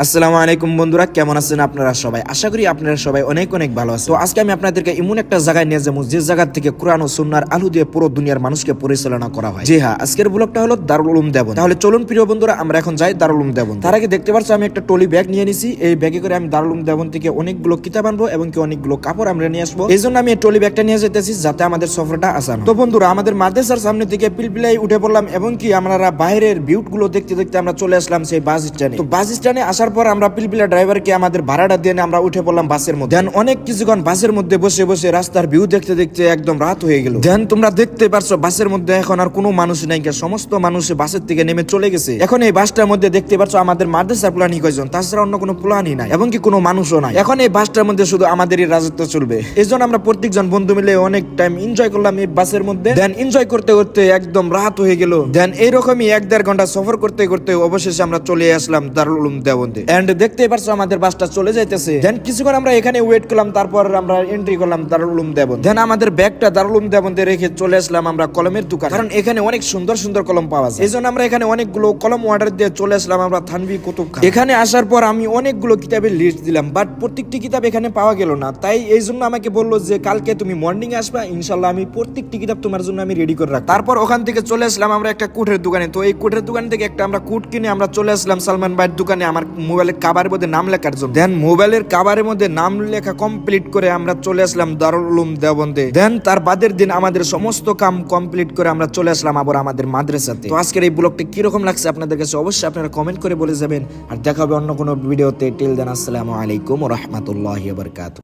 আসসালামু আলাইকুম বন্ধুরা, কেমন আছেন আপনারা সবাই? আশা করি আপনারা সবাই অনেক অনেক ভালো আছেন। তো আজকে আমি আপনাদেরকে এমন একটা জায়গায় নিয়ে যাবো যে জায়গা থেকে কোরআন ও সুন্নাহর আলো দিয়ে পুরো দুনিয়ার মানুষকে পরিচালনা করা হয়। জি হ্যাঁ, আজকের ব্লগটা হলো দারুল উলুম দেওবন্দ। তাহলে চলুন প্রিয় বন্ধুরা, আমরা এখন যাই দারুল উলুম দেওবন্দ। তার আগে দেখতে পাচ্ছ আমি একটা টলি ব্যাগ নিয়ে নিছি। এই ব্যাগে করে আমি দারুল উলুম দেওবন্দ থেকে অনেকগুলো কিতাব আনবো এবং কি অনেকগুলো কাপড় আমরা নিয়ে আসবো। এই জন্য আমি এই টলি ব্যাগটা নিয়ে যেতেছি যাতে আমাদের সফরটা আসান। তো বন্ধুরা, আমাদের মাদ্রাসার সামনে থেকে পিলপিলাই উঠে পড়লাম এবং কি আমরা বাইরের ভিউট গুলো দেখতে দেখতে আমরা চলে আসলাম সেই বাস স্ট্যান্ডে। তো বাস স্ট্যান্ডে আসার পর আমরা পিলপিলা ড্রাইভারকে আমাদের ভাড়াটা দিয়ে আমরা উঠে পড়লাম বাসের মধ্যে। দেন অনেক কিছুক্ষণ বাসের মধ্যে বসে বসে রাস্তার ভিউ দেখতে দেখতে একদম রাত হয়ে গেল। দেন তোমরা দেখতে পারছো বাসের মধ্যে এখন আর কোনো মানুষ নাই, সমস্ত মানুষ বাসের থেকে নেমে চলে গেছে। এখন এই বাসটার মধ্যে দেখতে পারছো আমাদের মাদ্রাসার প্লানই কয়জন, তাছাড়া অন্য কোনো প্লানই নাই এবং কি কোনো মানুষও নাই। এখন এই বাসটার মধ্যে শুধু আমাদেরই রাজত্ব চলবে। এই জন্য আমরা প্রত্যেকজন বন্ধু মিলে অনেক টাইম এনজয় করলাম এই বাসের মধ্যে। দেন এনজয় করতে করতে একদম রাত হয়ে গেল। দেন এইরকমই 1-1.5 ঘন্টা সফর করতে করতে অবশেষে আমরা চলে আসলাম দারুল উলুম দেওবন্দে। এন্ড দেখতে পারছো আমাদের বাসটা চলে যাইতেছে। দেন কিছুক্ষণ আমরা এখানে ওয়েট করলাম, তারপর আমরা এন্ট্রি করলাম দারুল উলুম দেওবন্দ। দেন আমাদের ব্যাগটা দারুল উলুম দেওবন্দে রেখে চলে আসলাম আমরা কলমের দোকান, কারণ এখানে অনেক সুন্দর সুন্দর কলম পাওয়া যায়। এই জন্য আমরা এখানে অনেকগুলো কলম অর্ডার দিয়ে চলে আসলাম আমরা থানভী কুতুবখানা। এখানে আসার পর আমি অনেকগুলো কিতাবের লিস্ট দিলাম, বাট প্রত্যেকটি কিতাব এখানে পাওয়া গেল না। তাই এই জন্য আমাকে বললো যে কালকে তুমি মর্নিং আসবা, ইনশাল্লাহ আমি প্রত্যেকটি কিতাব তোমার জন্য আমি রেডি করে রাখবো। তারপর ওখান থেকে চলে আসলাম আমরা একটা কোটের দোকানে। তো এই কোটের দোকান থেকে একটা আমরা কোট কিনে আমরা চলে আসলাম সালমান ভাইয়ের দোকানে আমার মোবাইলের কাভারের মধ্যে নাম লেখার জন্য। দেন মোবাইলের কাভারের মধ্যে নাম লেখা কমপ্লিট করে আমরা চলে আসলাম দারুল উলুম দেওবন্দে। দেন তার বাদের দিন আমাদের সমস্ত কাম কমপ্লিট করে আমরা চলে আসলাম আবার আমাদের মাদ্রাসাতে। তো আজকের এই ব্লগটি কিরকম লাগছে আপনাদের কাছে অবশ্যই আপনারা কমেন্ট করে বলে যাবেন। আর দেখা হবে অন্য কোনো ভিডিওতে। টিল দেন, আসসালামু আলাইকুম ওয়া রাহমাতুল্লাহি ওয়া বারাকাতুহু।